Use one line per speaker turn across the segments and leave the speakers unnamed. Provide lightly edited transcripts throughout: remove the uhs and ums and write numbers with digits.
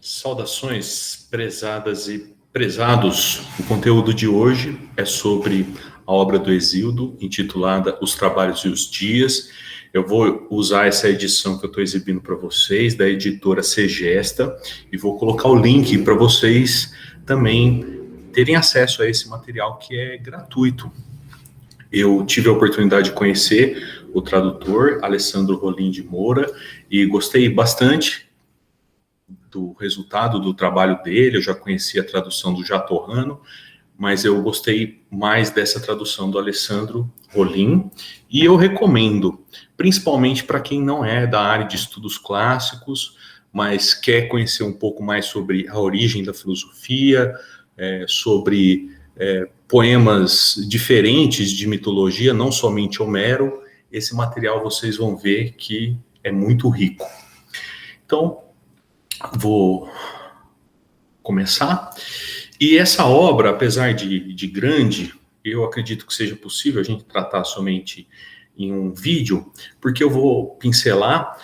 Saudações, prezadas e prezados. O conteúdo de hoje é sobre a obra do Hesíodo, intitulada Os Trabalhos e os Dias. Eu vou usar essa edição que eu estou exibindo para vocês, da editora Segesta, e vou colocar o link para vocês também terem acesso a esse material que é gratuito. Eu tive a oportunidade de conhecer o tradutor, Alessandro Rolim de Moura, e gostei bastante do resultado do trabalho dele. Eu já conhecia a tradução do Jatorrano, mas eu gostei mais dessa tradução do Alessandro Rolim, e eu recomendo, principalmente para quem não é da área de estudos clássicos, mas quer conhecer um pouco mais sobre a origem da filosofia, sobre poemas diferentes de mitologia, não somente Homero. Esse material vocês vão ver que é muito rico. Então, vou começar. E essa obra, apesar de grande, eu acredito que seja possível a gente tratar somente em um vídeo, porque eu vou pincelar,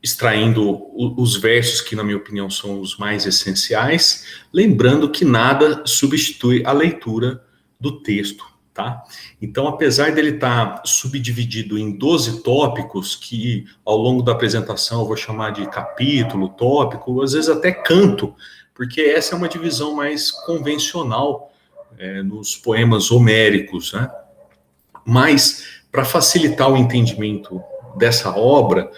extraindo os versos que, na minha opinião, são os mais essenciais, lembrando que nada substitui a leitura do texto, tá? Então, apesar dele estar subdividido em 12 tópicos, que ao longo da apresentação eu vou chamar de capítulo, tópico, às vezes até canto, porque essa é uma divisão mais convencional nos poemas homéricos, né? Mas, para facilitar o entendimento dessa obra,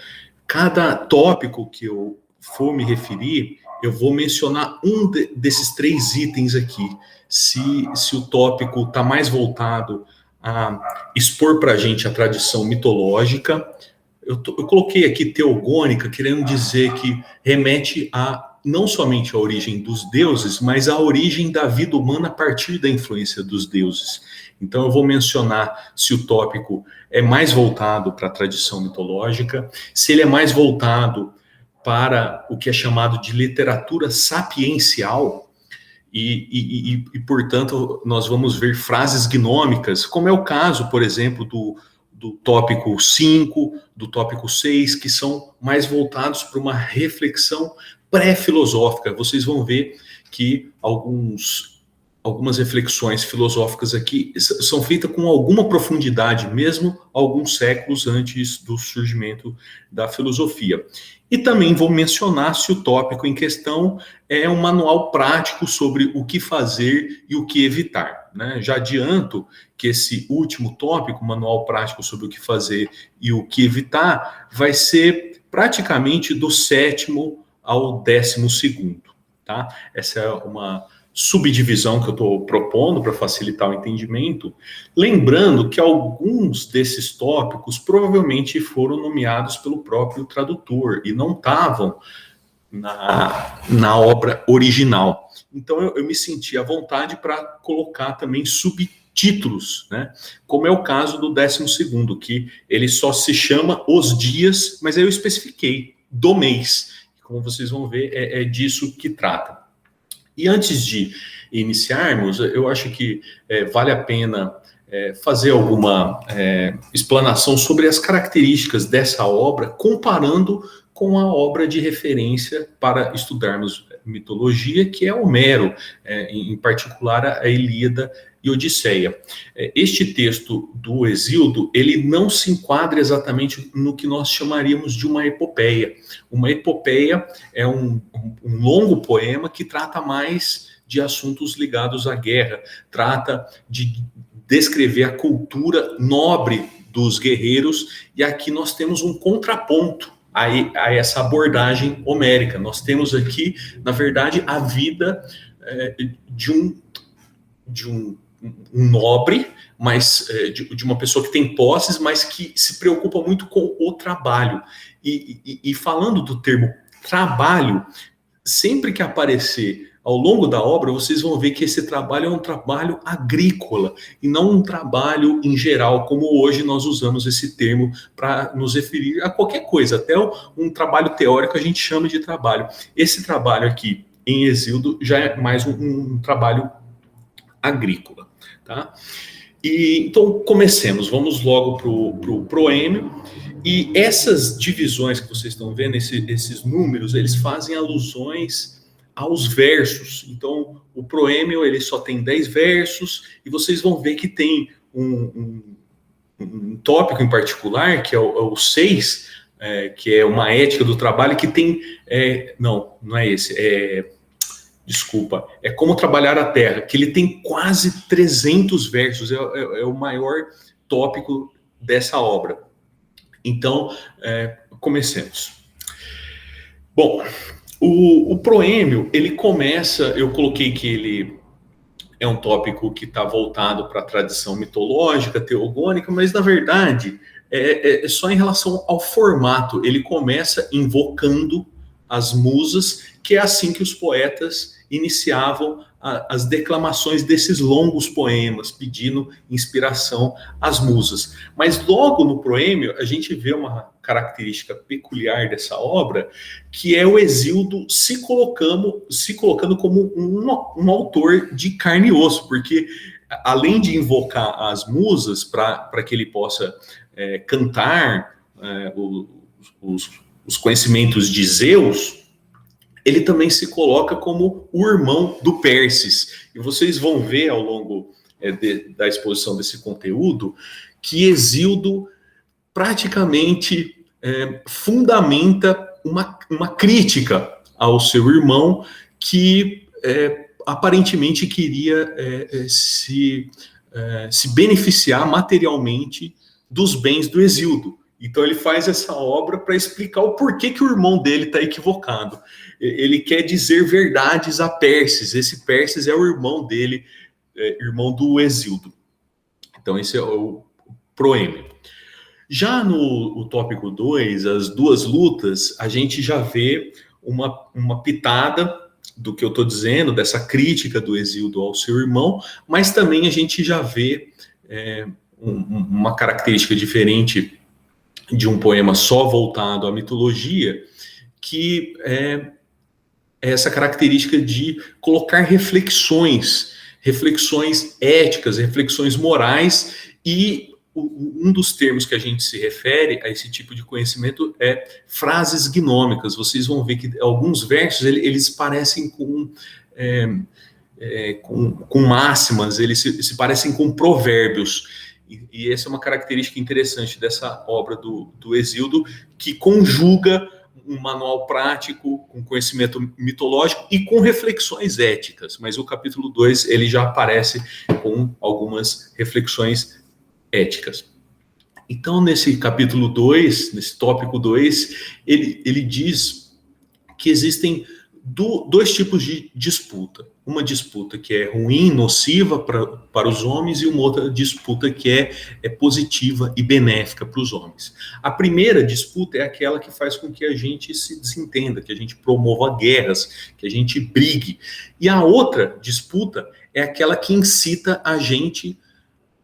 cada tópico que eu for me referir, eu vou mencionar desses 3 itens aqui. Se o tópico está mais voltado a expor para a gente a tradição mitológica, eu coloquei aqui teogônica, querendo dizer que remete não somente à origem dos deuses, mas à origem da vida humana a partir da influência dos deuses. Então eu vou mencionar se o tópico é mais voltado para a tradição mitológica, se ele é mais voltado para o que é chamado de literatura sapiencial, e portanto, nós vamos ver frases gnômicas, como é o caso, por exemplo, do tópico 5, do tópico 6, que são mais voltados para uma reflexão pré-filosófica. Vocês vão ver que algumas reflexões filosóficas aqui são feitas com alguma profundidade, mesmo alguns séculos antes do surgimento da filosofia. E também vou mencionar se o tópico em questão é um manual prático sobre o que fazer e o que evitar, né? Já adianto que esse último tópico, manual prático sobre o que fazer e o que evitar, vai ser praticamente do 7º ao 12º, tá? Essa é uma subdivisão que eu estou propondo para facilitar o entendimento, lembrando que alguns desses tópicos provavelmente foram nomeados pelo próprio tradutor e não estavam na obra original. Então eu me senti à vontade para colocar também subtítulos, né? Como é o caso do 12º, que ele só se chama Os Dias, mas aí eu especifiquei do mês. Como vocês vão ver, é disso que trata. E antes de iniciarmos, eu acho que vale a pena fazer alguma explanação sobre as características dessa obra, comparando com a obra de referência para estudarmos mitologia, que é Homero, em particular a Ilíada e Odisseia. Este texto do Hesíodo, ele não se enquadra exatamente no que nós chamaríamos de uma epopeia. Uma epopeia é um longo poema que trata mais de assuntos ligados à guerra, trata de descrever a cultura nobre dos guerreiros, e aqui nós temos um contraponto a essa abordagem homérica. Nós temos aqui, na verdade, a vida de um nobre, mas de uma pessoa que tem posses, mas que se preocupa muito com o trabalho. E falando do termo trabalho, sempre que aparecer ao longo da obra, vocês vão ver que esse trabalho é um trabalho agrícola e não um trabalho em geral, como hoje nós usamos esse termo para nos referir a qualquer coisa, até um trabalho teórico a gente chama de trabalho. Esse trabalho aqui em Hesíodo já é mais um trabalho agrícola, tá? E então comecemos, vamos logo para o proêmio. E essas divisões que vocês estão vendo, esses números, eles fazem alusões aos versos. Então, o proêmio ele só tem 10 versos, e vocês vão ver que tem um tópico em particular, que é o 6, que é uma ética do trabalho, que tem... não é esse, desculpa, é Como Trabalhar a Terra, que ele tem quase 300 versos, é o maior tópico dessa obra. Então, comecemos. Bom, o proêmio, ele começa, eu coloquei que ele é um tópico que está voltado para a tradição mitológica, teogônica, mas, na verdade, é só em relação ao formato. Ele começa invocando as musas, que é assim que os poetas iniciavam as declamações desses longos poemas, pedindo inspiração às musas. Mas logo no proêmio, a gente vê uma característica peculiar dessa obra, que é o Hesíodo se colocando como um autor de carne e osso, porque além de invocar as musas para que ele possa cantar os conhecimentos de Zeus, ele também se coloca como o irmão do Pérsis. E vocês vão ver ao longo da exposição desse conteúdo que Hesíodo praticamente fundamenta uma crítica ao seu irmão, que aparentemente queria se beneficiar materialmente dos bens do Hesíodo. Então ele faz essa obra para explicar o porquê que o irmão dele está equivocado. Ele quer dizer verdades a Pérsis. Esse Pérsis é o irmão dele, irmão do Hesíodo. Então esse é o proêmio. Já no tópico 2, as duas lutas, a gente já vê uma pitada do que eu estou dizendo, dessa crítica do Hesíodo ao seu irmão, mas também a gente já vê uma característica diferente de um poema só voltado à mitologia, que é essa característica de colocar reflexões éticas, reflexões morais, e um dos termos que a gente se refere a esse tipo de conhecimento é frases gnômicas. Vocês vão ver que alguns versos eles parecem com máximas, eles se parecem com provérbios. E essa é uma característica interessante dessa obra do Hesíodo, que conjuga um manual prático com conhecimento mitológico e com reflexões éticas. Mas o capítulo 2 ele já aparece com algumas reflexões éticas. Então, nesse capítulo 2, nesse tópico 2, ele diz que existem dois tipos de disputa. Uma disputa que é ruim, nociva para os homens, e uma outra disputa que é positiva e benéfica para os homens. A primeira disputa é aquela que faz com que a gente se desentenda, que a gente promova guerras, que a gente brigue. E a outra disputa é aquela que incita a gente,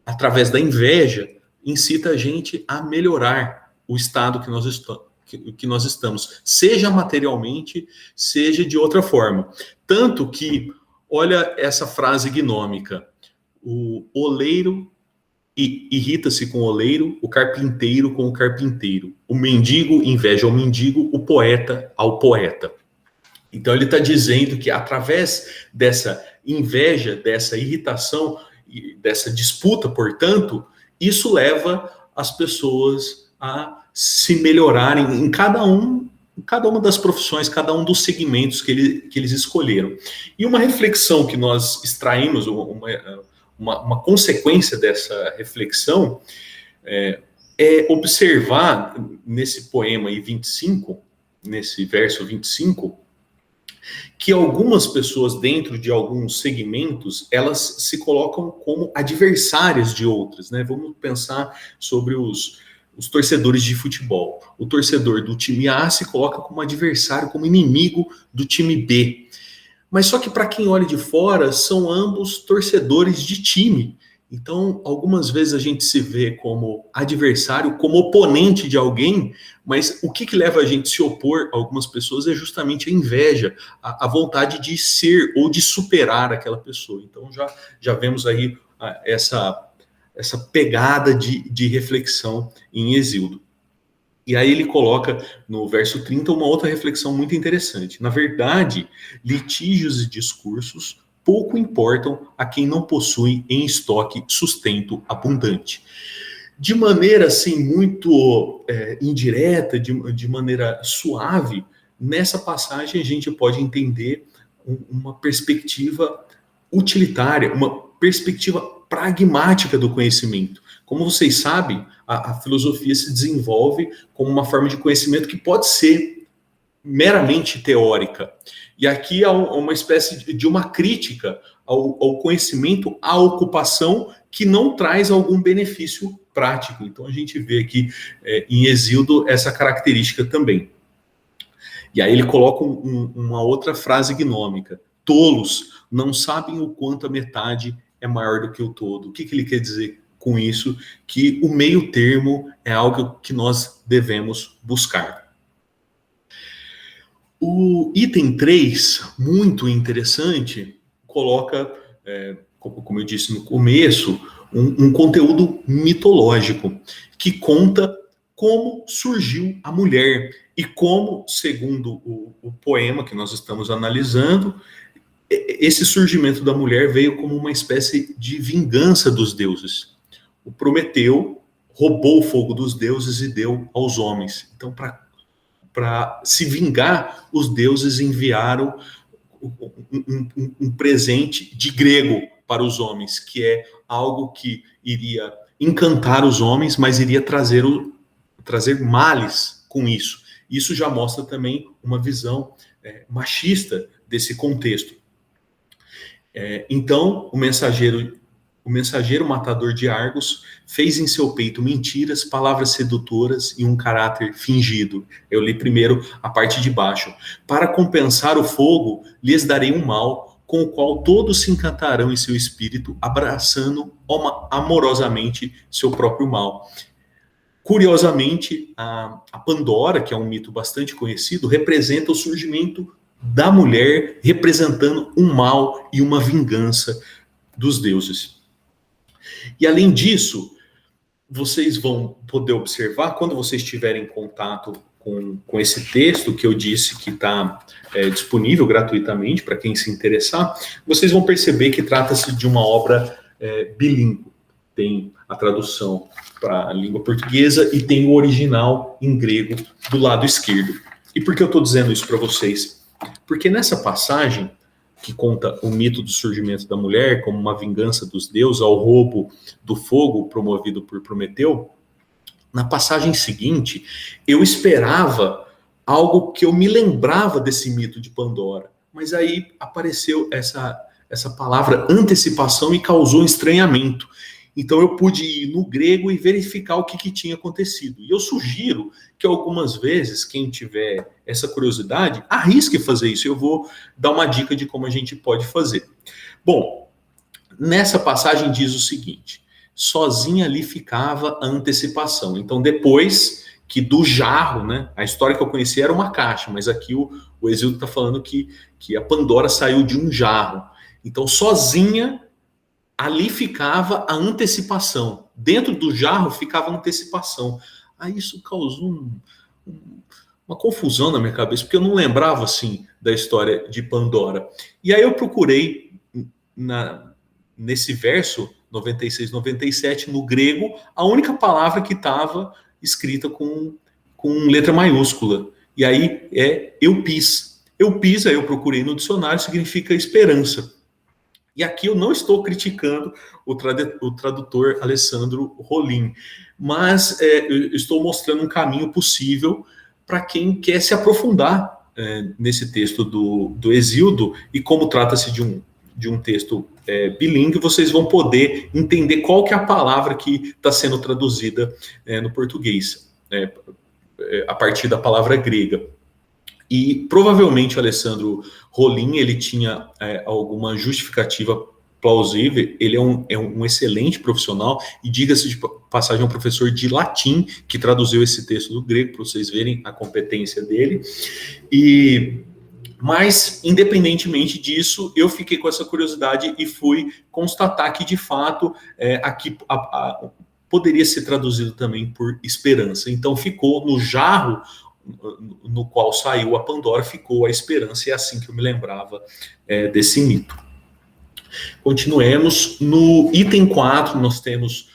através da inveja, incita a gente a melhorar o estado que nós estamos, seja materialmente, seja de outra forma. Tanto que, olha essa frase gnômica: o oleiro irrita-se com o oleiro, o carpinteiro com o carpinteiro, o mendigo inveja ao mendigo, o poeta ao poeta. Então ele está dizendo que através dessa inveja, dessa irritação, dessa disputa, portanto, isso leva as pessoas a se melhorarem em cada uma das profissões, cada um dos segmentos que eles escolheram. E uma reflexão que nós extraímos, uma consequência dessa reflexão, é observar nesse poema aí 25, nesse verso 25, que algumas pessoas dentro de alguns segmentos, elas se colocam como adversárias de outras, né? Vamos pensar sobre os torcedores de futebol. O torcedor do time A se coloca como adversário, como inimigo do time B. Mas só que para quem olha de fora, são ambos torcedores de time. Então, algumas vezes a gente se vê como adversário, como oponente de alguém, mas o que leva a gente a se opor a algumas pessoas é justamente a inveja, a vontade de ser ou de superar aquela pessoa. Então, já vemos aí essa pegada de reflexão em Hesíodo. E aí ele coloca no verso 30 uma outra reflexão muito interessante. Na verdade, litígios e discursos pouco importam a quem não possui em estoque sustento abundante. De maneira assim muito indireta, de maneira suave, nessa passagem a gente pode entender uma perspectiva utilitária, uma perspectiva pragmática do conhecimento. Como vocês sabem, a filosofia se desenvolve como uma forma de conhecimento que pode ser meramente teórica. E aqui há uma espécie de uma crítica ao conhecimento, à ocupação que não traz algum benefício prático. Então a gente vê aqui em Hesíodo essa característica também. E aí ele coloca uma outra frase gnômica: tolos não sabem o quanto a metade é maior do que o todo. O que ele quer dizer com isso? Que o meio termo é algo que nós devemos buscar. O item 3, muito interessante, coloca, como eu disse no começo, um conteúdo mitológico que conta como surgiu a mulher e como, segundo o poema que nós estamos analisando, esse surgimento da mulher veio como uma espécie de vingança dos deuses. O Prometeu roubou o fogo dos deuses e deu aos homens. Então, para se vingar, os deuses enviaram um presente de grego para os homens, que é algo que iria encantar os homens, mas iria trazer males com isso. Isso já mostra também uma visão machista desse contexto. Então, o mensageiro matador de Argos fez em seu peito mentiras, palavras sedutoras e um caráter fingido. Eu li primeiro a parte de baixo. Para compensar o fogo, lhes darei um mal, com o qual todos se encantarão em seu espírito, abraçando amorosamente seu próprio mal. Curiosamente, a Pandora, que é um mito bastante conhecido, representa o surgimento da mulher, representando um mal e uma vingança dos deuses. E além disso, vocês vão poder observar, quando vocês estiverem em contato com esse texto que eu disse que está disponível gratuitamente para quem se interessar, vocês vão perceber que trata-se de uma obra bilíngue. Tem a tradução para a língua portuguesa e tem o original em grego do lado esquerdo. E por que eu estou dizendo isso para vocês? Porque nessa passagem, que conta o mito do surgimento da mulher como uma vingança dos deuses ao roubo do fogo promovido por Prometeu, na passagem seguinte, eu esperava algo que eu me lembrava desse mito de Pandora, mas aí apareceu essa palavra antecipação e causou um estranhamento. Então eu pude ir no grego e verificar o que tinha acontecido. E eu sugiro que algumas vezes, quem tiver essa curiosidade, arrisque fazer isso. Eu vou dar uma dica de como a gente pode fazer. Bom, nessa passagem diz o seguinte: sozinha ali ficava a antecipação. Então depois que do jarro, né? A história que eu conheci era uma caixa, mas aqui o Hesíodo está falando que a Pandora saiu de um jarro. Então sozinha ali ficava a antecipação. Dentro do jarro ficava a antecipação. Aí isso causou uma confusão na minha cabeça, porque eu não lembrava, assim, da história de Pandora. E aí eu procurei, nesse verso 96, 97, no grego, a única palavra que estava escrita com letra maiúscula. E aí é eupis. Eupis, aí eu procurei no dicionário, significa esperança. E aqui eu não estou criticando o tradutor Alessandro Rollin, mas eu estou mostrando um caminho possível para quem quer se aprofundar nesse texto do Hesíodo, e como trata-se de um texto bilíngue, vocês vão poder entender qual que é a palavra que está sendo traduzida no português, a partir da palavra grega. E provavelmente o Alessandro Rollin, ele tinha alguma justificativa plausível. Ele é um excelente profissional e, diga-se de passagem, é um professor de latim que traduziu esse texto do grego, para vocês verem a competência dele. Mas, independentemente disso, eu fiquei com essa curiosidade e fui constatar que, de fato, aqui poderia ser traduzido também por esperança. Então ficou no jarro no qual saiu a Pandora, ficou a esperança, e é assim que eu me lembrava desse mito. Continuemos. No item 4, nós temos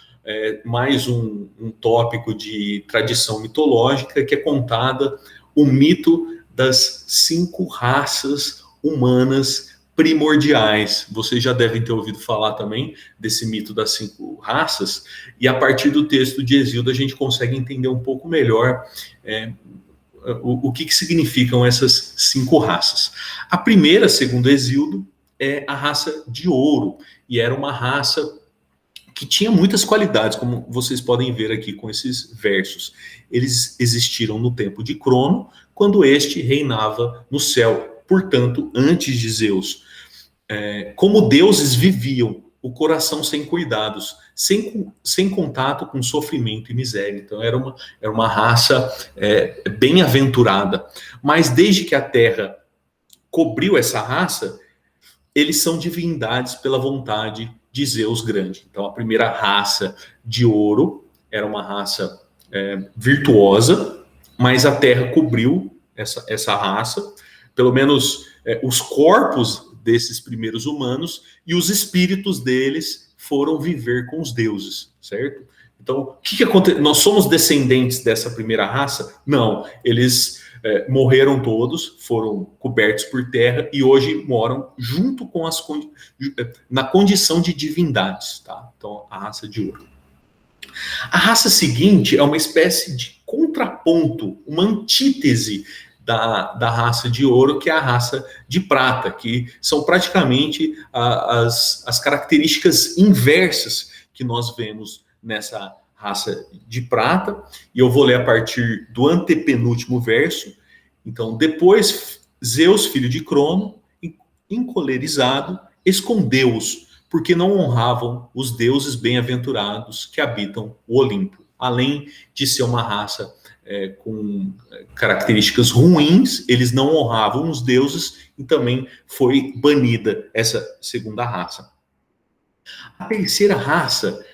mais um tópico de tradição mitológica, que é contada o mito das 5 raças humanas primordiais. Vocês já devem ter ouvido falar também desse mito das 5 raças, e a partir do texto de Hesíodo a gente consegue entender um pouco melhor o que significam essas 5 raças. A primeira, segundo Hesíodo, é a raça de ouro, e era uma raça que tinha muitas qualidades, como vocês podem ver aqui com esses versos. Eles existiram no tempo de Crono, quando este reinava no céu, portanto, antes de Zeus. Como deuses viviam, o coração sem cuidados, sem contato com sofrimento e miséria. Então era uma raça bem-aventurada. Mas desde que a Terra cobriu essa raça, eles são divindades pela vontade de Zeus grande. Então a primeira raça de ouro era uma raça virtuosa, mas a Terra cobriu essa raça, pelo menos os corpos desses primeiros humanos, e os espíritos deles foram viver com os deuses, certo? Então, o que acontece? Nós somos descendentes dessa primeira raça? Não, eles morreram todos, foram cobertos por terra e hoje moram junto com na condição de divindades, tá? Então, a raça de ouro. A raça seguinte é uma espécie de contraponto, uma antítese da raça de ouro, que é a raça de prata, que são praticamente as características inversas que nós vemos nessa raça de prata, e eu vou ler a partir do antepenúltimo verso. Então, depois, Zeus, filho de Crono, encolerizado, escondeu-os, porque não honravam os deuses bem-aventurados que habitam o Olimpo, além de ser uma raça com características ruins, eles não honravam os deuses, e também foi banida essa segunda raça. A terceira raça,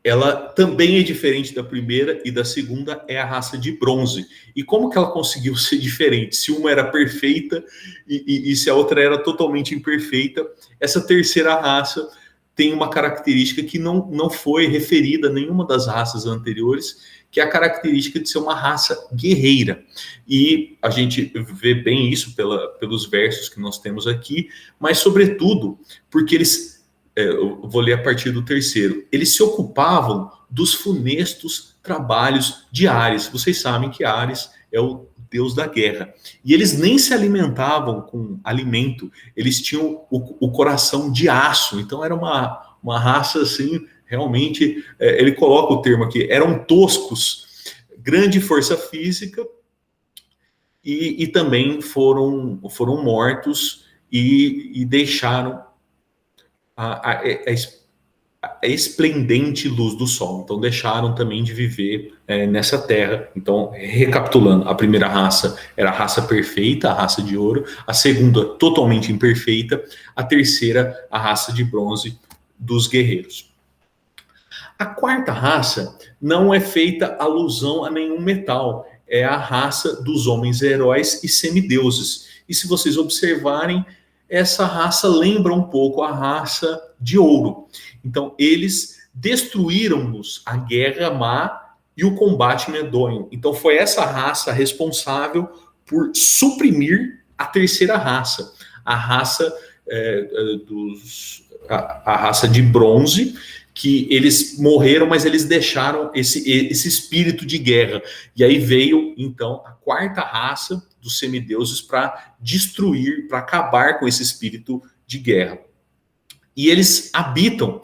ela também é diferente da primeira e da segunda, é a raça de bronze. E como que ela conseguiu ser diferente? Se uma era perfeita e se a outra era totalmente imperfeita, essa terceira raça tem uma característica que não foi referida a nenhuma das raças anteriores, que é a característica de ser uma raça guerreira. E a gente vê bem isso pelos versos que nós temos aqui, mas sobretudo porque eles, eu vou ler a partir do terceiro, eles se ocupavam dos funestos trabalhos de Ares. Vocês sabem que Ares é o deus da guerra. E eles nem se alimentavam com alimento, eles tinham o coração de aço. Então era uma raça assim, realmente, ele coloca o termo aqui, eram toscos, grande força física, e também foram mortos e deixaram a esplendente luz do sol. Então deixaram também de viver nessa terra. Então, recapitulando, a primeira raça era a raça perfeita, a raça de ouro, a segunda totalmente imperfeita, a terceira a raça de bronze dos guerreiros. A quarta raça não é feita alusão a nenhum metal, é a raça dos homens heróis e semideuses. E se vocês observarem, essa raça lembra um pouco a raça de ouro. Então, eles destruíram-nos a guerra má e o combate medonho. Então, foi essa raça responsável por suprimir a terceira raça, a raça a raça de bronze, que eles morreram, mas eles deixaram esse espírito de guerra. E aí veio, então, a quarta raça dos semideuses para destruir, para acabar com esse espírito de guerra. E eles habitam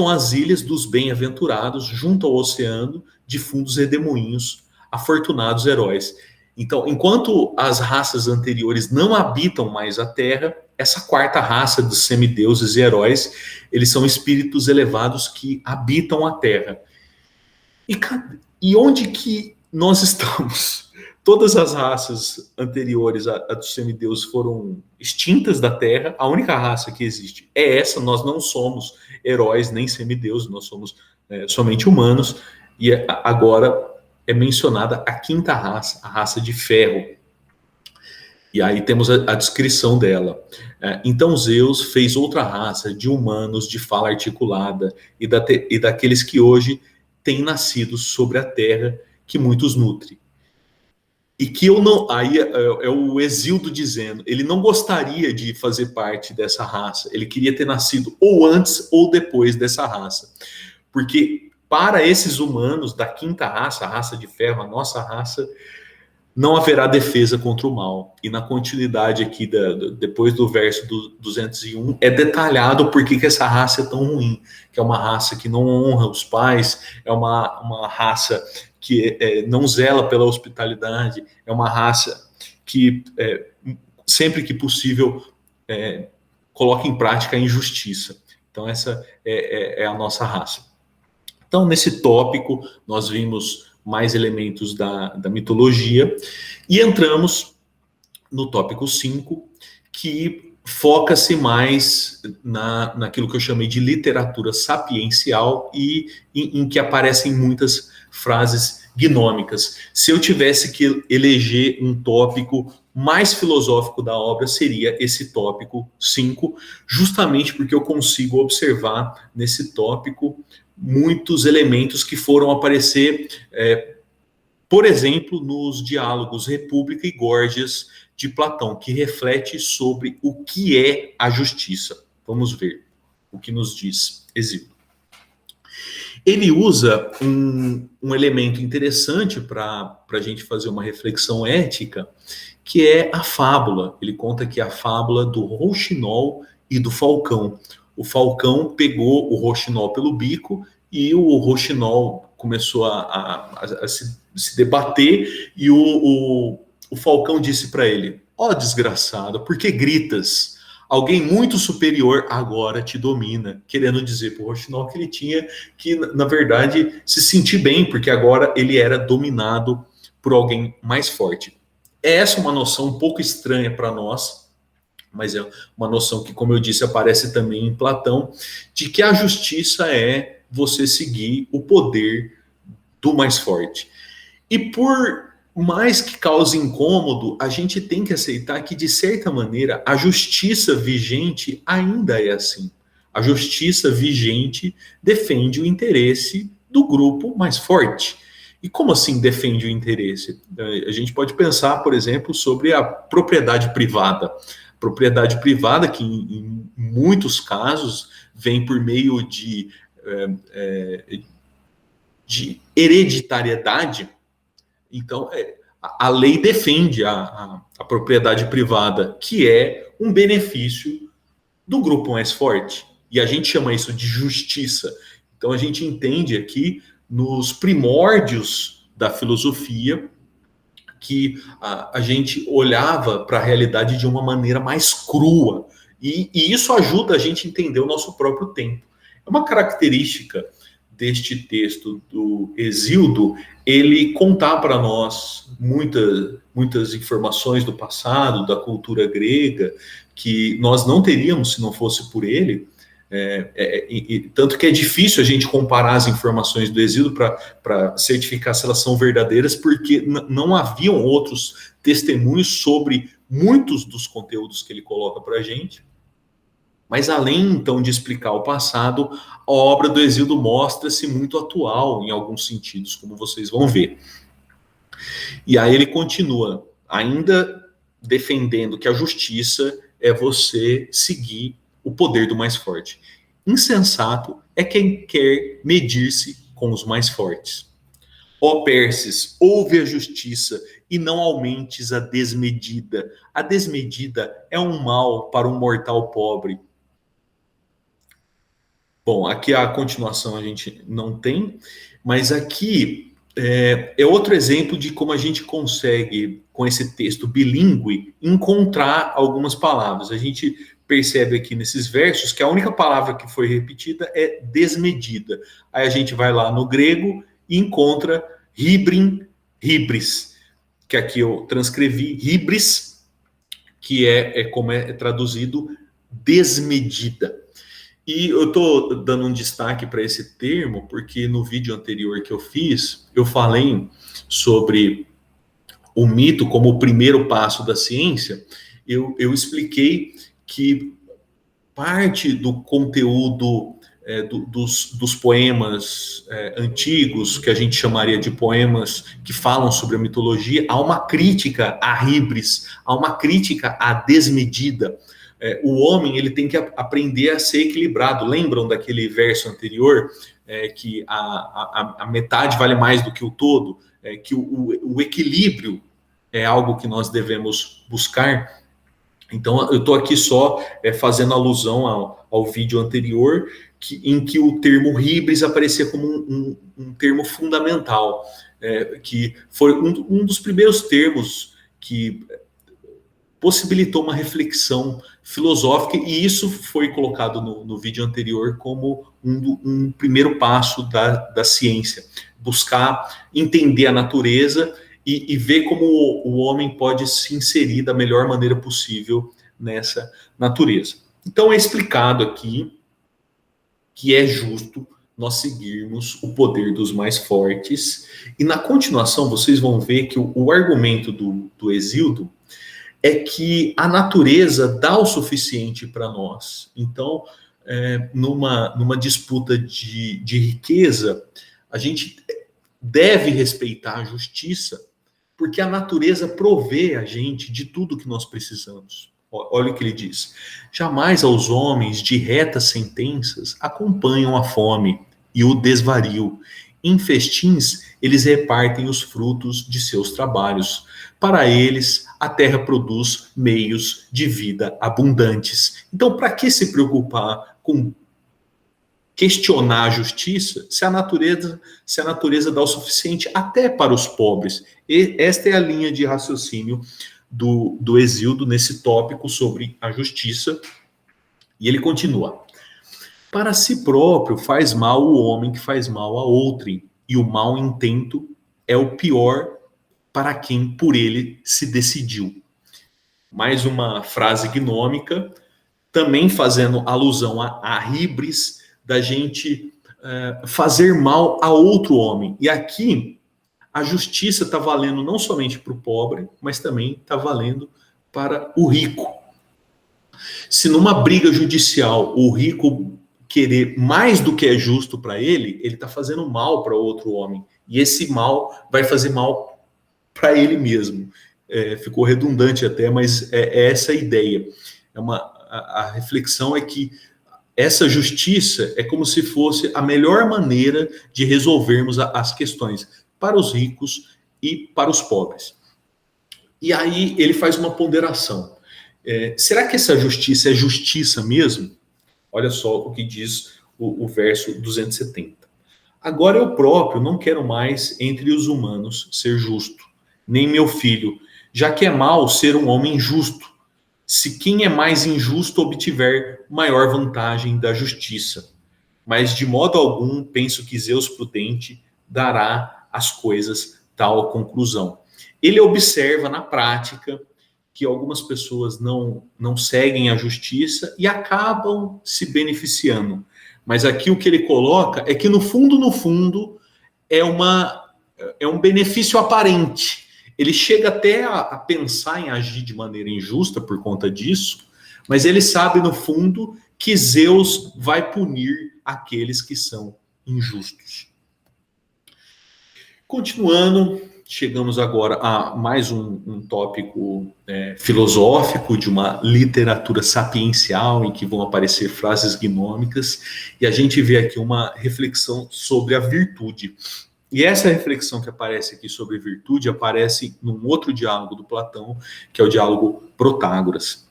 as ilhas dos bem-aventurados, junto ao oceano, de fundos redemoinhos, afortunados heróis. Então, enquanto as raças anteriores não habitam mais a Terra, essa quarta raça dos semideuses e heróis, eles são espíritos elevados que habitam a Terra. E onde que nós estamos? todas as raças anteriores a dos semideuses foram extintas da Terra. A única raça que existe é essa. Nós não somos heróis nem semideuses, nós somos somente humanos. E agora é mencionada a quinta raça, a raça de ferro. E aí temos a descrição dela. Então Zeus fez outra raça de humanos de fala articulada e daqueles que hoje têm nascido sobre a terra, que muitos nutre. E que eu não. Aí é o Hesíodo dizendo, ele não gostaria de fazer parte dessa raça, ele queria ter nascido ou antes ou depois dessa raça. Porque para esses humanos da quinta raça, a raça de ferro, a nossa raça, não haverá defesa contra o mal. E na continuidade aqui, depois do verso 201, é detalhado por que essa raça é tão ruim, que é uma raça que não honra os pais, é uma raça que não zela pela hospitalidade, é uma raça que, sempre que possível, coloca em prática a injustiça. Então essa é a nossa raça. Então, nesse tópico, nós vimos mais elementos da mitologia, e entramos no tópico 5, que foca-se mais naquilo que eu chamei de literatura sapiencial e em que aparecem muitas frases gnômicas. Se eu tivesse que eleger um tópico mais filosófico da obra, seria esse tópico 5, justamente porque eu consigo observar nesse tópico muitos elementos que foram aparecer, por exemplo, nos diálogos República e Górgias de Platão, que reflete sobre o que é a justiça. Vamos ver o que nos diz Hesíodo. Ele usa um elemento interessante para a gente fazer uma reflexão ética, que é a fábula. Ele conta que é a fábula do rouxinol e do falcão. O falcão pegou o rouxinol pelo bico e o rouxinol começou a se debater, e o falcão disse para ele: ó, desgraçado, por que gritas? Alguém muito superior agora te domina, querendo dizer para o rouxinol que ele tinha que, na verdade, se sentir bem, porque agora ele era dominado por alguém mais forte. Essa é uma noção um pouco estranha para nós, mas é uma noção que, como eu disse, aparece também em Platão, de que a justiça é você seguir o poder do mais forte. E por mais que cause incômodo, a gente tem que aceitar que, de certa maneira, a justiça vigente ainda é assim. A justiça vigente defende o interesse do grupo mais forte. E como assim defende o interesse? A gente pode pensar, por exemplo, sobre a propriedade privada. Propriedade privada que, em muitos casos, vem por meio de hereditariedade. Então, a lei defende a propriedade privada, que é um benefício do grupo mais forte. E a gente chama isso de justiça. Então, a gente entende aqui, nos primórdios da filosofia, que a gente olhava para a realidade de uma maneira mais crua. E isso ajuda a gente a entender o nosso próprio tempo. É uma característica deste texto do Hesíodo, ele contar para nós muitas informações do passado, da cultura grega, que nós não teríamos se não fosse por ele. Tanto que é difícil a gente comparar as informações do Hesíodo para certificar se elas são verdadeiras, porque não haviam outros testemunhos sobre muitos dos conteúdos que ele coloca para a gente. Mas além, então, de explicar o passado, a obra do Hesíodo mostra-se muito atual em alguns sentidos, como vocês vão ver. E aí ele continua, ainda defendendo que a justiça é você seguir o poder do mais forte. Insensato é quem quer medir-se com os mais fortes. Ó Perses, ouve a justiça e não aumentes a desmedida. A desmedida é um mal para um mortal pobre. Bom, aqui a continuação a gente não tem, mas aqui é outro exemplo de como a gente consegue, com esse texto bilíngue, encontrar algumas palavras. A gente percebe aqui nesses versos que a única palavra que foi repetida é desmedida. Aí a gente vai lá no grego e encontra hibrin, hibris. que aqui eu transcrevi, hybris, que como é traduzido desmedida. E eu estou dando um destaque para esse termo, porque no vídeo anterior que eu fiz, eu falei sobre o mito como o primeiro passo da ciência. Eu expliquei que parte do conteúdo dos poemas antigos, que a gente chamaria de poemas que falam sobre a mitologia, há uma crítica à híbris, há uma crítica à desmedida. O homem ele tem que aprender a ser equilibrado. Lembram daquele verso anterior, que a metade vale mais do que o todo? Que o equilíbrio é algo que nós devemos buscar. Então, eu estou aqui só fazendo alusão ao vídeo anterior, em que o termo híbris aparecia como um termo fundamental, que foi um dos primeiros termos que possibilitou uma reflexão filosófica, e isso foi colocado no vídeo anterior como um primeiro passo da ciência, buscar entender a natureza e ver como o homem pode se inserir da melhor maneira possível nessa natureza. Então é explicado aqui que é justo nós seguirmos o poder dos mais fortes, e na continuação vocês vão ver que o argumento do Hesíodo é que a natureza dá o suficiente para nós. Então, numa disputa de riqueza, a gente deve respeitar a justiça, porque a natureza provê a gente de tudo que nós precisamos. Olha o que ele diz: jamais aos homens de retas sentenças acompanham a fome e o desvario. Em festins, eles repartem os frutos de seus trabalhos. Para eles, a terra produz meios de vida abundantes. Então, para que se preocupar com questionar a justiça se a natureza dá o suficiente até para os pobres? E esta é a linha de raciocínio do Hesíodo nesse tópico sobre a justiça. E ele continua: para si próprio faz mal o homem que faz mal a outrem, e o mau intento é o pior para quem por ele se decidiu. Mais uma frase gnômica, também fazendo alusão à híbris da gente fazer mal a outro homem. E aqui a justiça está valendo não somente para o pobre, mas também está valendo para o rico. Se numa briga judicial o rico querer mais do que é justo para ele está fazendo mal para outro homem. E esse mal vai fazer mal para ele mesmo. Ficou redundante até, mas é essa a ideia. A reflexão é que essa justiça é como se fosse a melhor maneira de resolvermos as questões para os ricos e para os pobres. E aí ele faz uma ponderação. Será que essa justiça é justiça mesmo? Olha só o que diz o verso 270. Agora eu próprio não quero mais entre os humanos ser justo, nem meu filho, já que é mal ser um homem justo, se quem é mais injusto obtiver maior vantagem da justiça. Mas de modo algum penso que Zeus prudente dará às coisas tal conclusão. Ele observa na prática que algumas pessoas não seguem a justiça e acabam se beneficiando. Mas aqui o que ele coloca é que no fundo, é um benefício aparente. Ele chega até a pensar em agir de maneira injusta por conta disso, mas ele sabe no fundo que Zeus vai punir aqueles que são injustos. Continuando, chegamos agora a mais um tópico filosófico de uma literatura sapiencial em que vão aparecer frases gnômicas, e a gente vê aqui uma reflexão sobre a virtude. E essa reflexão que aparece aqui sobre virtude aparece num outro diálogo do Platão, que é o diálogo Protágoras.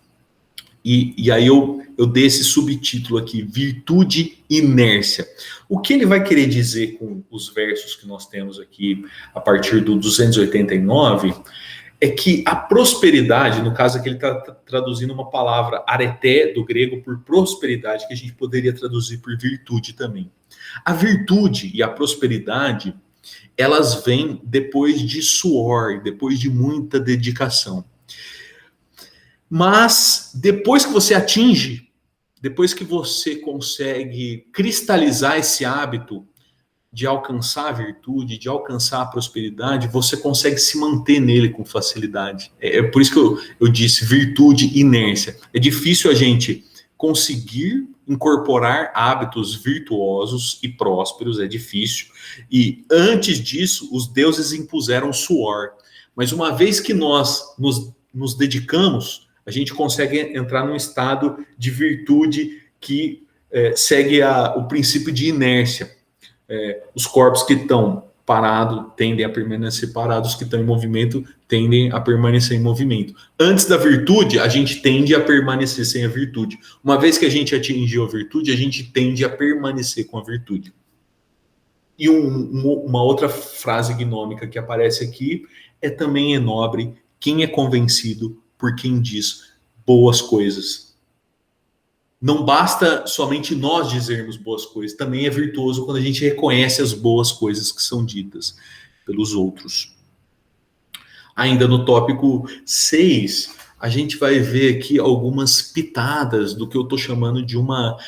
E aí eu dei esse subtítulo aqui, virtude e inércia. O que ele vai querer dizer com os versos que nós temos aqui a partir do 289 é que a prosperidade, no caso aqui ele está traduzindo uma palavra areté do grego por prosperidade, que a gente poderia traduzir por virtude também. A virtude e a prosperidade elas vêm depois de suor, depois de muita dedicação. Mas depois que você atinge, depois que você consegue cristalizar esse hábito de alcançar a virtude, de alcançar a prosperidade, você consegue se manter nele com facilidade. É por isso que eu disse virtude, inércia. É difícil a gente conseguir incorporar hábitos virtuosos e prósperos, é difícil. E antes disso, os deuses impuseram suor. Mas uma vez que nós nos dedicamos, a gente consegue entrar num estado de virtude que segue o princípio de inércia. Os corpos que estão parados tendem a permanecer parados, os que estão em movimento tendem a permanecer em movimento. Antes da virtude, a gente tende a permanecer sem a virtude. Uma vez que a gente atingiu a virtude, a gente tende a permanecer com a virtude. E uma outra frase gnômica que aparece aqui também é nobre quem é convencido por quem diz boas coisas. Não basta somente nós dizermos boas coisas, também é virtuoso quando a gente reconhece as boas coisas que são ditas pelos outros. Ainda no tópico 6, a gente vai ver aqui algumas pitadas do que eu estou chamando de uma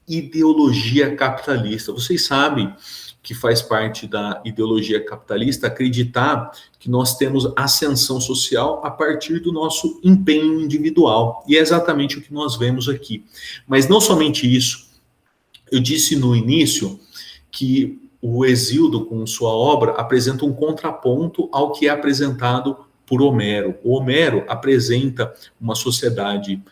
ideologia capitalista. Vocês sabem que faz parte da ideologia capitalista acreditar que nós temos ascensão social a partir do nosso empenho individual. E é exatamente o que nós vemos aqui. Mas não somente isso. Eu disse no início que o Hesíodo, com sua obra, apresenta um contraponto ao que é apresentado por Homero. O Homero apresenta uma sociedade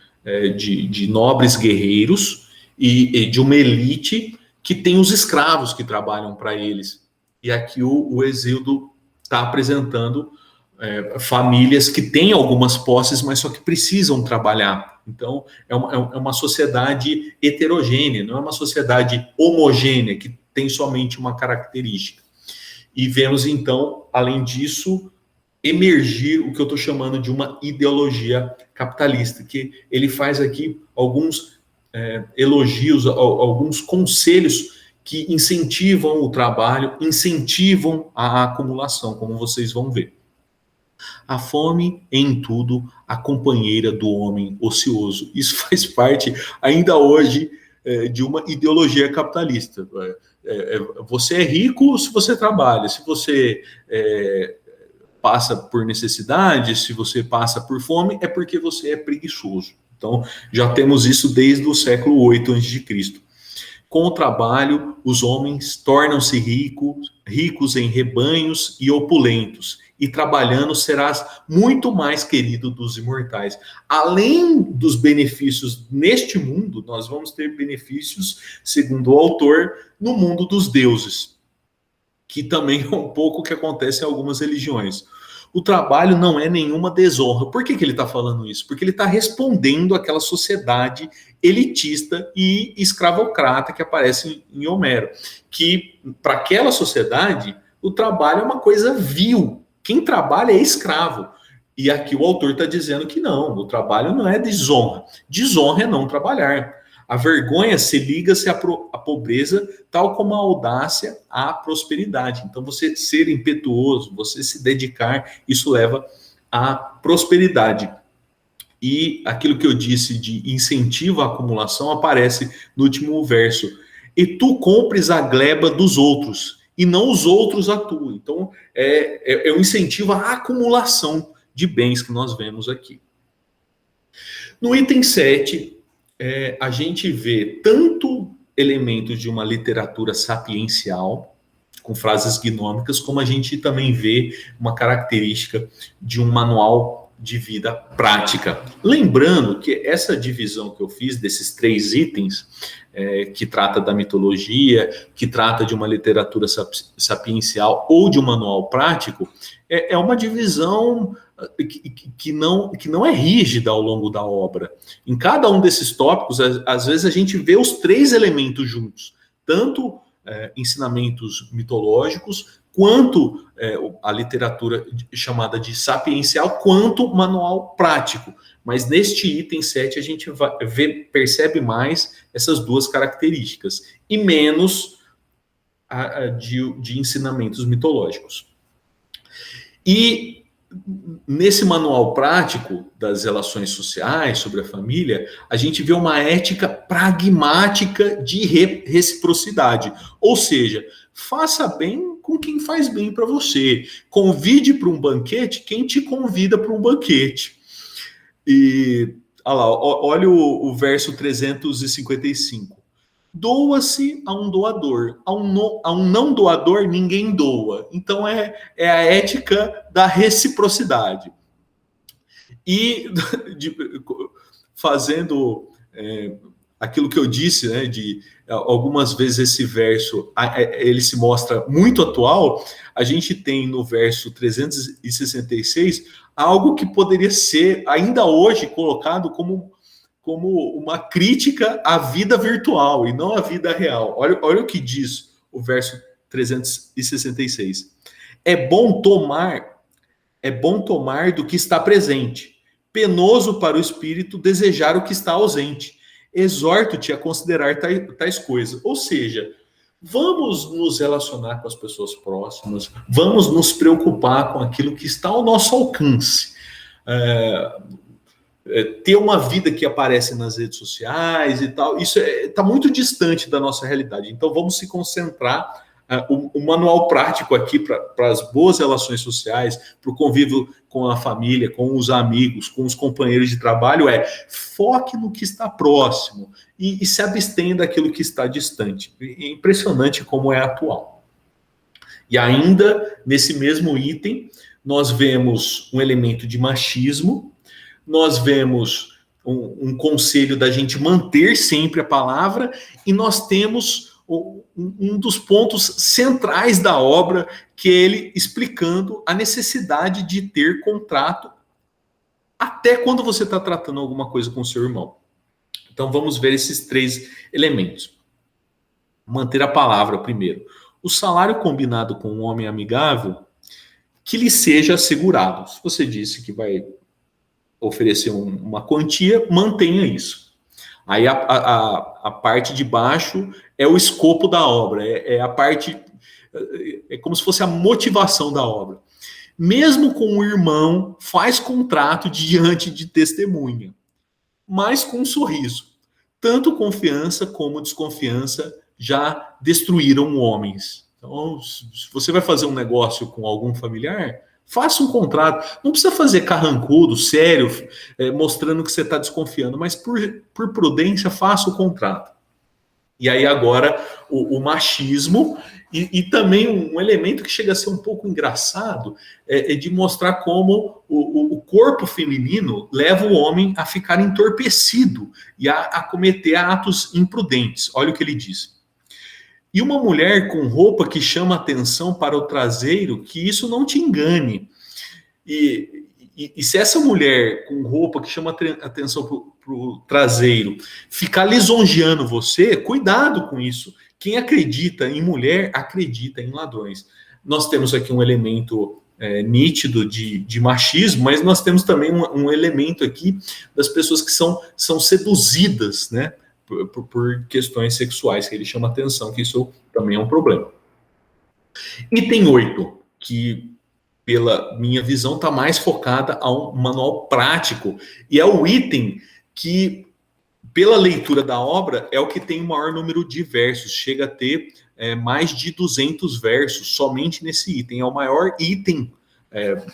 de nobres guerreiros e de uma elite que tem os escravos que trabalham para eles. E aqui o Hesíodo está apresentando famílias que têm algumas posses, mas só que precisam trabalhar. Então, é uma sociedade heterogênea, não é uma sociedade homogênea, que tem somente uma característica. E vemos, então, além disso, emergir o que eu estou chamando de uma ideologia capitalista, que ele faz aqui alguns elogios, alguns conselhos que incentivam o trabalho, incentivam a acumulação, como vocês vão ver. A fome é em tudo a companheira do homem ocioso. Isso faz parte, ainda hoje, de uma ideologia capitalista. Você é rico se você trabalha, se você passa por necessidade, se você passa por fome, é porque você é preguiçoso. Então, já temos isso desde o século VIII a.C. Com o trabalho, os homens tornam-se ricos em rebanhos e opulentos, e trabalhando serás muito mais querido dos imortais. Além dos benefícios neste mundo, nós vamos ter benefícios, segundo o autor, no mundo dos deuses, que também é um pouco o que acontece em algumas religiões. O trabalho não é nenhuma desonra. Por que ele está falando isso? Porque ele está respondendo àquela sociedade elitista e escravocrata que aparece em Homero. Que, para aquela sociedade, o trabalho é uma coisa vil. Quem trabalha é escravo. E aqui o autor está dizendo que não, o trabalho não é desonra. Desonra é não trabalhar. A vergonha se liga-se à pobreza, tal como a audácia à prosperidade. Então, você ser impetuoso, você se dedicar, isso leva à prosperidade. E aquilo que eu disse de incentivo à acumulação aparece no último verso. E tu compres a gleba dos outros, e não os outros a tua. Então, é um incentivo à acumulação de bens que nós vemos aqui. No item 7, a gente vê tanto elementos de uma literatura sapiencial, com frases gnômicas, como a gente também vê uma característica de um manual de vida prática. Lembrando que essa divisão que eu fiz desses 3 itens, que trata da mitologia, que trata de uma literatura sapiencial ou de um manual prático, é uma divisão que não é rígida ao longo da obra. Em cada um desses tópicos, às vezes a gente vê os 3 elementos juntos, tanto ensinamentos mitológicos, quanto a literatura chamada de sapiencial, quanto manual prático. Mas neste item 7 a gente percebe mais essas 2 características, e menos de ensinamentos mitológicos. E nesse manual prático das relações sociais, sobre a família, a gente vê uma ética pragmática de reciprocidade. Ou seja, faça bem com quem faz bem para você. Convide para um banquete quem te convida para um banquete. E olha lá, olha o verso 355. Doa-se a um doador. A um não doador, ninguém doa. Então, é a ética da reciprocidade. E fazendo aquilo que eu disse, né, de algumas vezes esse verso, ele se mostra muito atual, a gente tem no verso 366 algo que poderia ser, ainda hoje, colocado como uma crítica à vida virtual e não à vida real. Olha o que diz o verso 366. É bom tomar do que está presente, penoso para o espírito desejar o que está ausente. Exorto-te a considerar tais coisas. Ou seja, vamos nos relacionar com as pessoas próximas, vamos nos preocupar com aquilo que está ao nosso alcance. Ter uma vida que aparece nas redes sociais e tal, isso está muito distante da nossa realidade. Então vamos se concentrar, o manual prático aqui para as boas relações sociais, para o convívio com a família, com os amigos, com os companheiros de trabalho, foque no que está próximo e se abstenha daquilo que está distante. É impressionante como é atual. E ainda, nesse mesmo item, nós vemos um elemento de machismo. Nós vemos um conselho da gente manter sempre a palavra, e nós temos um dos pontos centrais da obra, que é ele explicando a necessidade de ter contrato até quando você está tratando alguma coisa com o seu irmão. Então vamos ver esses 3 elementos. Manter a palavra primeiro. O salário combinado com um homem amigável, que lhe seja assegurado. Se você disse que vai oferecer uma quantia, mantenha isso. Aí a parte de baixo é o escopo da obra, a parte, é como se fosse a motivação da obra. Mesmo com o irmão, faz contrato diante de testemunha, mas com um sorriso. Tanto confiança como desconfiança já destruíram homens. Então, se você vai fazer um negócio com algum familiar, faça um contrato. Não precisa fazer carrancudo, sério, mostrando que você está desconfiando, mas por prudência, faça o contrato. E aí agora o machismo e também um elemento que chega a ser um pouco engraçado é de mostrar como o corpo feminino leva o homem a ficar entorpecido e a cometer atos imprudentes. Olha o que ele diz. E uma mulher com roupa que chama atenção para o traseiro, que isso não te engane. E se essa mulher com roupa que chama atenção para o traseiro ficar lisonjeando você, cuidado com isso. Quem acredita em mulher, acredita em ladrões. Nós temos aqui um elemento nítido de machismo, mas nós temos também um elemento aqui das pessoas que são seduzidas, né? Por questões sexuais, que ele chama atenção, que isso também é um problema. Item 8, que pela minha visão está mais focada a um manual prático, e é o item que, pela leitura da obra, é o que tem o maior número de versos, chega a ter mais de 200 versos somente nesse item, é o maior item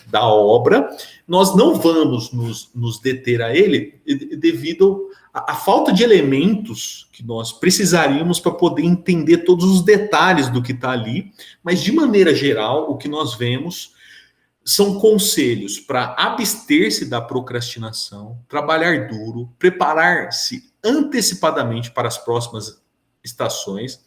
da obra. Nós não vamos nos deter a ele devido a falta de elementos que nós precisaríamos para poder entender todos os detalhes do que está ali, mas de maneira geral, o que nós vemos são conselhos para abster-se da procrastinação, trabalhar duro, preparar-se antecipadamente para as próximas estações,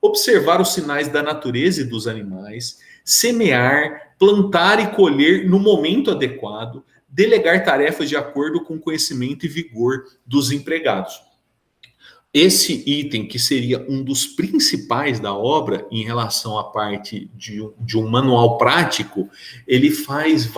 observar os sinais da natureza e dos animais, semear, plantar e colher no momento adequado, delegar tarefas de acordo com o conhecimento e vigor dos empregados. Esse item, que seria um dos principais da obra em relação à parte de um manual prático, ele faz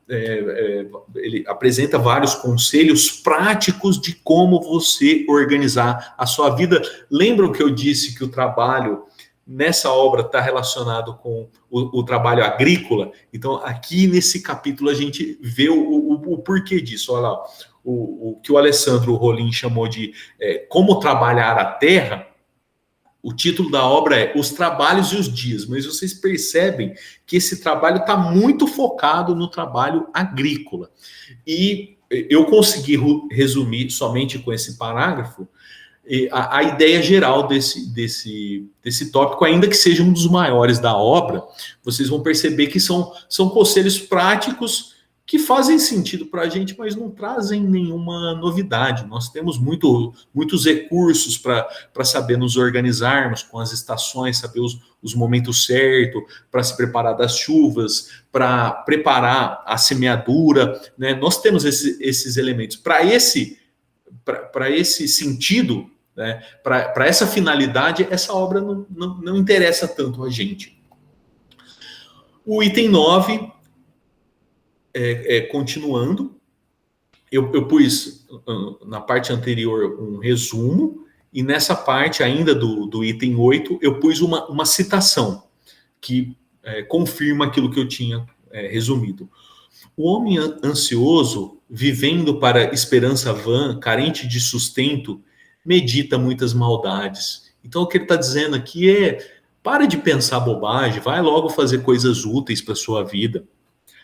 ele apresenta vários conselhos práticos de como você organizar a sua vida. Lembram que eu disse que o trabalho nessa obra está relacionado com o trabalho agrícola. Então, aqui nesse capítulo, a gente vê o porquê disso. Olha lá, o que o Alessandro Rolim chamou de Como Trabalhar a Terra. O título da obra é Os Trabalhos e os Dias, mas vocês percebem que esse trabalho está muito focado no trabalho agrícola. E eu consegui resumir somente com esse parágrafo a ideia geral desse tópico, ainda que seja um dos maiores da obra. Vocês vão perceber que são conselhos práticos que fazem sentido para a gente, mas não trazem nenhuma novidade. Nós temos muitos recursos para saber nos organizarmos com as estações, saber os momentos certos, para se preparar das chuvas, para preparar a semeadura, né? Nós temos esses elementos. Para esse sentido, né? Para essa finalidade, essa obra não interessa tanto a gente. O item 9, continuando, eu pus na parte anterior um resumo, e nessa parte ainda do item 8, eu pus uma citação que confirma aquilo que eu tinha resumido. O homem ansioso, vivendo para esperança vã, carente de sustento, medita muitas maldades. Então, o que ele está dizendo aqui para de pensar bobagem, vai logo fazer coisas úteis para a sua vida.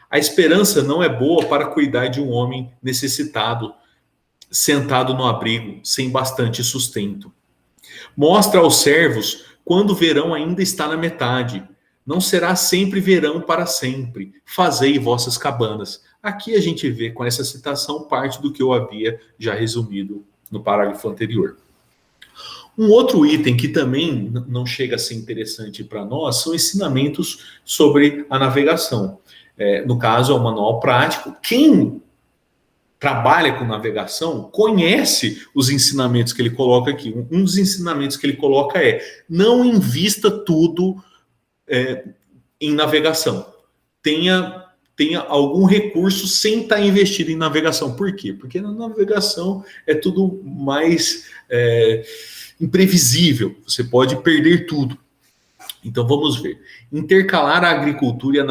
A esperança não é boa para cuidar de um homem necessitado, sentado no abrigo, sem bastante sustento. Mostra aos servos quando o verão ainda está na metade. Não será sempre verão para sempre. Fazei vossas cabanas. Aqui a gente vê com essa citação parte do que eu havia já resumido no parágrafo anterior. Um outro item que também não chega a ser interessante para nós são ensinamentos sobre a navegação. No caso, é um manual prático. Quem trabalha com navegação conhece os ensinamentos que ele coloca aqui. Um dos ensinamentos que ele coloca não invista tudo em navegação. Tenha algum recurso sem estar investido em navegação. Por quê? Porque na navegação é tudo mais imprevisível. Você pode perder tudo. Então vamos ver. Intercalar a agricultura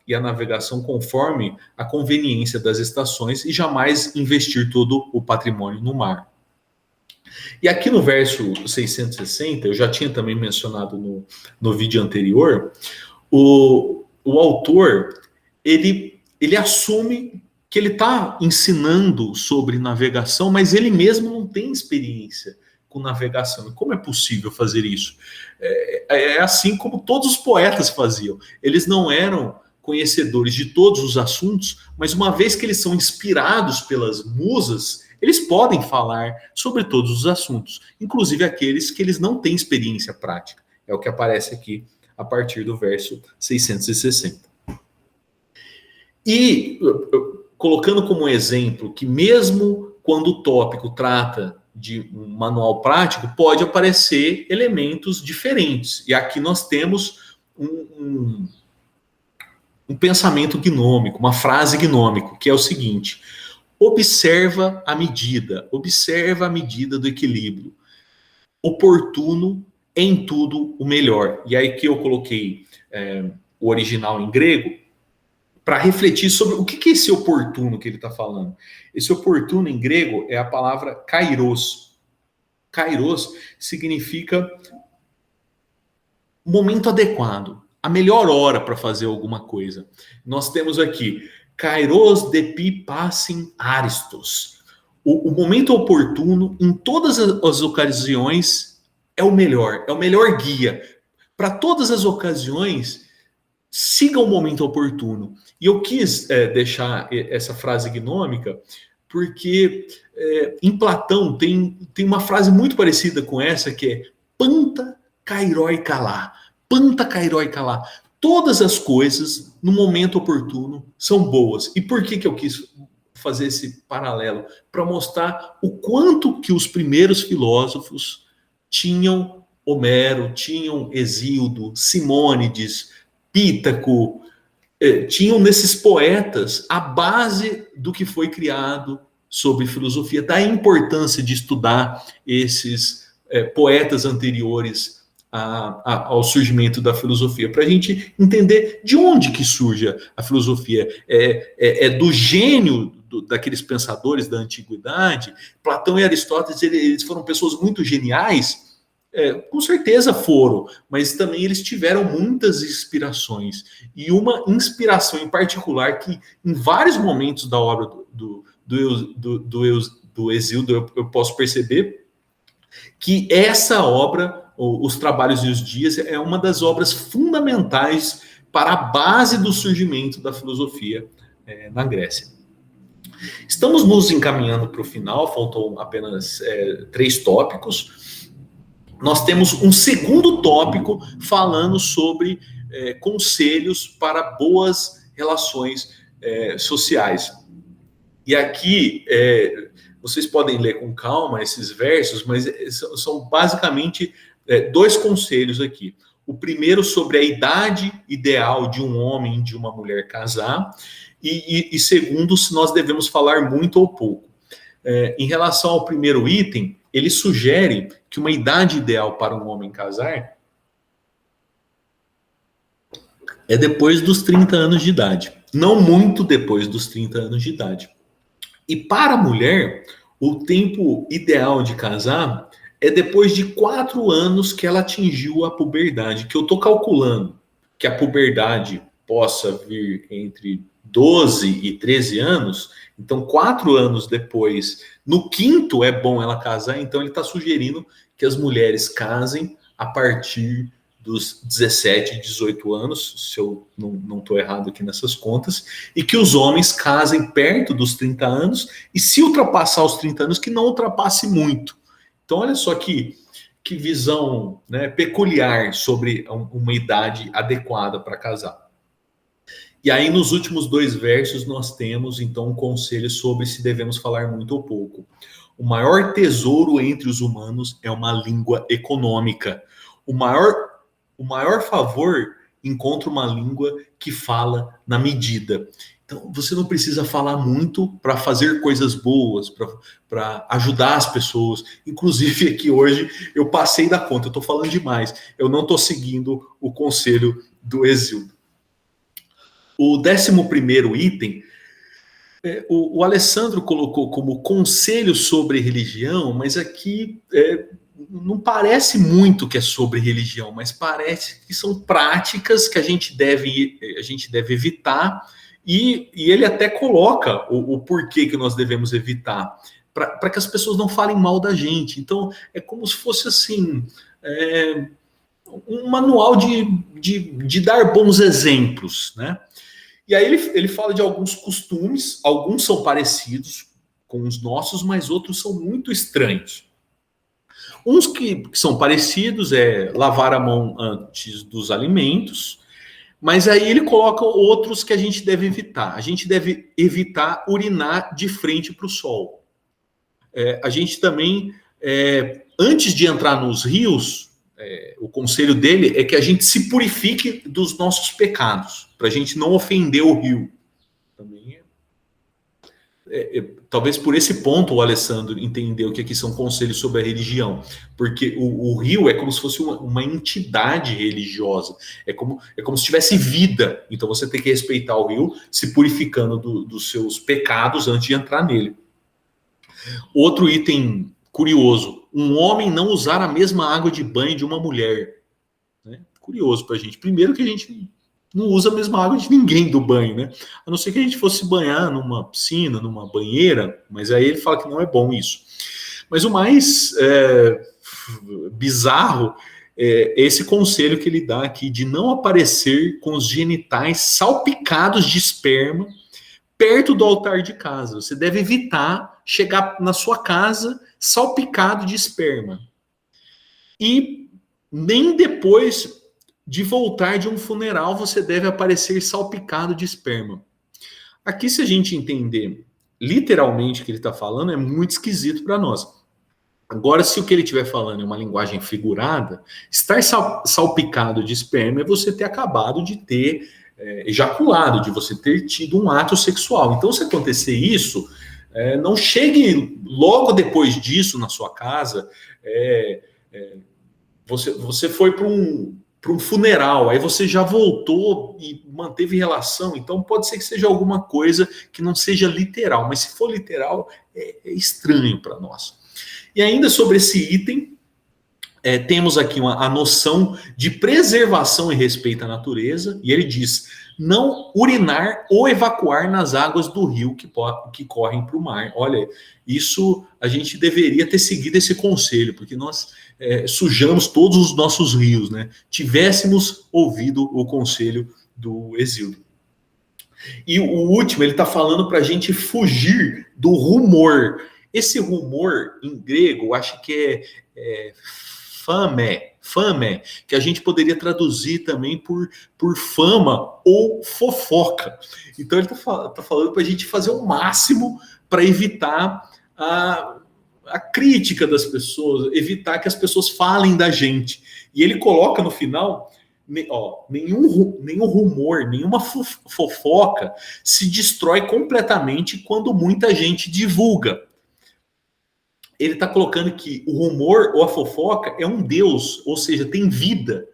e a navegação conforme a conveniência das estações e jamais investir todo o patrimônio no mar. E aqui no verso 660, eu já tinha também mencionado no vídeo anterior, o autor, ele assume que ele está ensinando sobre navegação, mas ele mesmo não tem experiência com navegação. E como é possível fazer isso? É assim como todos os poetas faziam. Eles não eram conhecedores de todos os assuntos, mas uma vez que eles são inspirados pelas musas, eles podem falar sobre todos os assuntos, inclusive aqueles que eles não têm experiência prática. É o que aparece aqui a partir do verso 660. E colocando como exemplo que mesmo quando o tópico trata de um manual prático, pode aparecer elementos diferentes. E aqui nós temos um pensamento gnômico, uma frase gnômica, que é o seguinte: observa a medida do equilíbrio, oportuno em tudo o melhor. E aí que eu coloquei o original em grego, para refletir sobre o que é esse oportuno que ele está falando. Esse oportuno em grego é a palavra kairos. Kairos significa momento adequado, a melhor hora para fazer alguma coisa. Nós temos aqui kairos depi passim aristos. O momento oportuno, em todas as ocasiões, é o melhor guia. Para todas as ocasiões, siga o momento oportuno. E eu quis deixar essa frase gnômica porque em Platão tem uma frase muito parecida com essa, que é panta kairoi kalá. Panta kairoi kalá. Todas as coisas, no momento oportuno, são boas. E por que eu quis fazer esse paralelo? Para mostrar o quanto que os primeiros filósofos tinham Homero, tinham Hesíodo, Simônides, Pítaco, tinham nesses poetas a base do que foi criado sobre filosofia. Daí a importância de estudar esses poetas anteriores ao surgimento da filosofia, para a gente entender de onde que surge a filosofia. É do gênio daqueles pensadores da antiguidade. Platão e Aristóteles, eles foram pessoas muito geniais, com certeza foram, mas também eles tiveram muitas inspirações. E uma inspiração em particular que, em vários momentos da obra do Hesíodo, eu posso perceber que essa obra, Os Trabalhos e os Dias, é uma das obras fundamentais para a base do surgimento da filosofia na Grécia. Estamos nos encaminhando para o final, faltam apenas 3 tópicos. Nós temos um segundo tópico falando sobre conselhos para boas relações sociais. E aqui vocês podem ler com calma esses versos, mas são basicamente 2 conselhos aqui. O primeiro sobre a idade ideal de um homem e de uma mulher casar, e segundo, se nós devemos falar muito ou pouco. Em relação ao primeiro item, ele sugere que uma idade ideal para um homem casar é depois dos 30 anos de idade, não muito depois dos 30 anos de idade. E para a mulher, o tempo ideal de casar é depois de 4 anos que ela atingiu a puberdade, que eu estou calculando que a puberdade possa vir entre 12 e 13 anos, então 4 anos depois, no 5º é bom ela casar, então ele está sugerindo que as mulheres casem a partir dos 17, 18 anos, se eu não estou errado aqui nessas contas, e que os homens casem perto dos 30 anos, e se ultrapassar os 30 anos, que não ultrapasse muito. Então, olha só que visão, né, peculiar sobre uma idade adequada para casar. E aí, nos últimos 2 versos, nós temos, então, um conselho sobre se devemos falar muito ou pouco. O maior tesouro entre os humanos é uma língua econômica. O maior favor encontra uma língua que fala na medida. Então, você não precisa falar muito para fazer coisas boas, para ajudar as pessoas. Inclusive, aqui hoje, eu passei da conta, eu estou falando demais. Eu não estou seguindo o conselho do Hesíodo. O 11º item, o Alessandro colocou como conselho sobre religião, mas aqui não parece muito que é sobre religião, mas parece que são práticas que a gente deve evitar, e ele até coloca o porquê que nós devemos evitar, para que as pessoas não falem mal da gente. Então, é como se fosse assim, um manual de dar bons exemplos, né? E aí ele fala de alguns costumes, alguns são parecidos com os nossos, mas outros são muito estranhos. Uns que são parecidos é lavar a mão antes dos alimentos, mas aí ele coloca outros que a gente deve evitar. A gente deve evitar urinar de frente para o sol. A gente também, antes de entrar nos rios, o conselho dele é que a gente se purifique dos nossos pecados, para a gente não ofender o rio. Também talvez por esse ponto o Alessandro entendeu que aqui são conselhos sobre a religião, porque o rio é como se fosse uma entidade religiosa, é como se tivesse vida, então você tem que respeitar o rio, se purificando dos seus pecados antes de entrar nele. Outro item curioso, um homem não usar a mesma água de banho de uma mulher, né? Curioso pra gente. Primeiro que a gente não usa a mesma água de ninguém do banho, né? A não ser que a gente fosse banhar numa piscina, numa banheira, mas aí ele fala que não é bom isso. Mas o mais bizarro é esse conselho que ele dá aqui, de não aparecer com os genitais salpicados de esperma perto do altar de casa. Você deve evitar chegar na sua casa salpicado de esperma. E nem depois de voltar de um funeral você deve aparecer salpicado de esperma. Aqui, se a gente entender literalmente o que ele está falando, é muito esquisito para nós. Agora, se o que ele estiver falando é uma linguagem figurada, estar salpicado de esperma é você ter acabado de ter ejaculado, de você ter tido um ato sexual. Então, se acontecer isso, não chegue logo depois disso na sua casa, você foi para um funeral, aí você já voltou e manteve relação, então pode ser que seja alguma coisa que não seja literal, mas se for literal, é estranho para nós. E ainda sobre esse item, temos aqui a noção de preservação e respeito à natureza, e ele diz: não urinar ou evacuar nas águas do rio que correm para o mar. Olha, isso a gente deveria ter seguido esse conselho, porque nós sujamos todos os nossos rios, né? Tivéssemos ouvido o conselho do Hesíodo. E o último, ele está falando para a gente fugir do rumor. Esse rumor, em grego, acho que é fame, que a gente poderia traduzir também por fama ou fofoca. Então ele tá falando para a gente fazer o máximo para evitar a crítica das pessoas, evitar que as pessoas falem da gente. E ele coloca no final, nenhum rumor, nenhuma fofoca se destrói completamente quando muita gente divulga. Ele está colocando que o rumor ou a fofoca é um deus, ou seja, tem vida.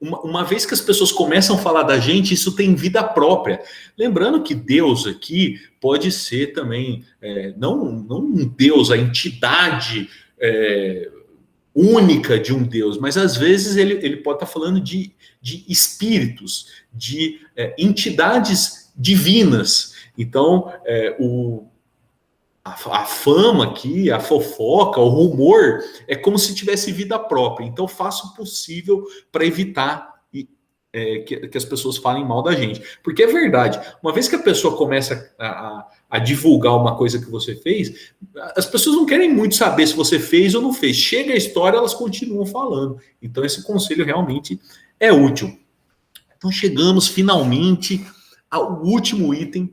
Uma vez que as pessoas começam a falar da gente, isso tem vida própria. Lembrando que Deus aqui pode ser também, não um Deus, a entidade única de um Deus, mas às vezes ele pode estar falando de espíritos, de entidades divinas. Então, a fama aqui, a fofoca, o rumor, é como se tivesse vida própria. Então, faça o possível para evitar que as pessoas falem mal da gente. Porque é verdade, uma vez que a pessoa começa a divulgar uma coisa que você fez, as pessoas não querem muito saber se você fez ou não fez. Chega a história, elas continuam falando. Então, esse conselho realmente é útil. Então, chegamos finalmente ao último item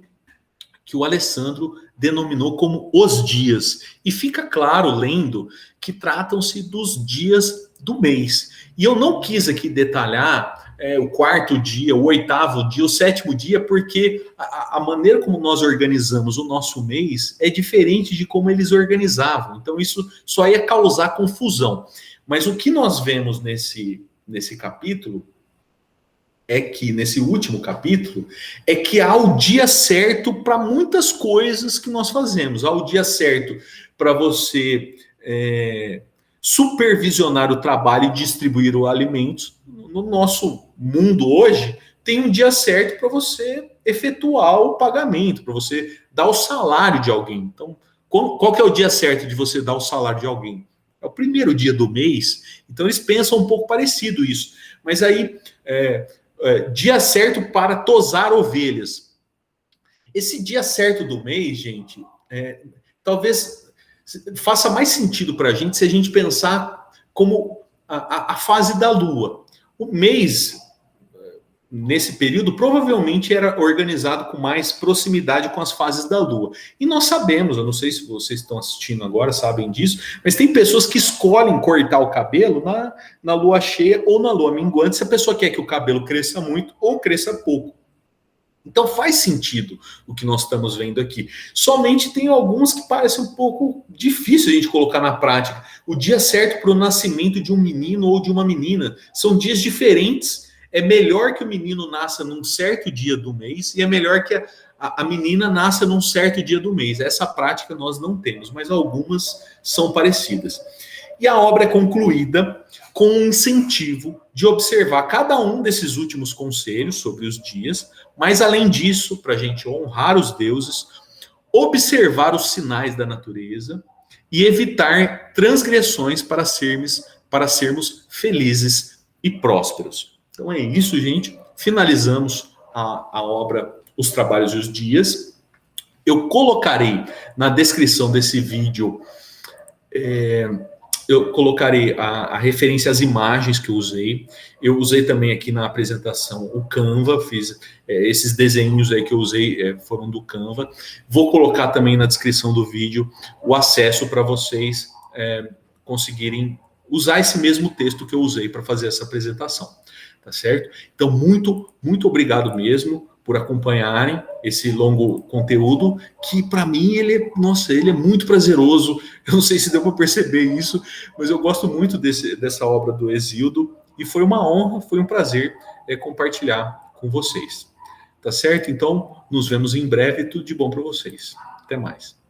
que o Alessandro denominou como os dias. E fica claro, lendo, que tratam-se dos dias do mês. E eu não quis aqui detalhar o quarto dia, o oitavo dia, o sétimo dia, porque a maneira como nós organizamos o nosso mês é diferente de como eles organizavam. Então isso só ia causar confusão. Mas o que nós vemos nesse capítulo nesse último capítulo, é que há o dia certo para muitas coisas que nós fazemos. Há o dia certo para você supervisionar o trabalho e distribuir os alimentos. No nosso mundo hoje, tem um dia certo para você efetuar o pagamento, para você dar o salário de alguém. Então, qual que é o dia certo de você dar o salário de alguém? É o primeiro dia do mês. Então, eles pensam um pouco parecido isso. Mas aí... dia certo para tosar ovelhas. Esse dia certo do mês, gente, talvez faça mais sentido para a gente se a gente pensar como a fase da lua. O mês, nesse período, provavelmente era organizado com mais proximidade com as fases da lua. E nós sabemos, eu não sei se vocês estão assistindo agora, sabem disso, mas tem pessoas que escolhem cortar o cabelo na lua cheia ou na lua minguante, se a pessoa quer que o cabelo cresça muito ou cresça pouco. Então faz sentido o que nós estamos vendo aqui. Somente tem alguns que parecem um pouco difícil a gente colocar na prática. O dia certo para o nascimento de um menino ou de uma menina. São dias diferentes. É melhor que o menino nasça num certo dia do mês e é melhor que a menina nasça num certo dia do mês. Essa prática nós não temos, mas algumas são parecidas. E a obra é concluída com um incentivo de observar cada um desses últimos conselhos sobre os dias, mas além disso, para a gente honrar os deuses, observar os sinais da natureza e evitar transgressões para sermos felizes e prósperos. Então é isso, gente. Finalizamos a obra Os Trabalhos e os Dias. Eu colocarei na descrição desse vídeo... eu colocarei a referência às imagens que eu usei. Eu usei também aqui na apresentação o Canva, fiz esses desenhos aí que eu usei foram do Canva. Vou colocar também na descrição do vídeo o acesso para vocês conseguirem usar esse mesmo texto que eu usei para fazer essa apresentação, tá certo? Então, muito, muito obrigado mesmo. por acompanharem esse longo conteúdo, que para mim ele é muito prazeroso. Eu não sei se deu para perceber isso, mas eu gosto muito dessa obra do Hesíodo, e foi uma honra, foi um prazer compartilhar com vocês. Tá certo? Então, nos vemos em breve. Tudo de bom para vocês. Até mais.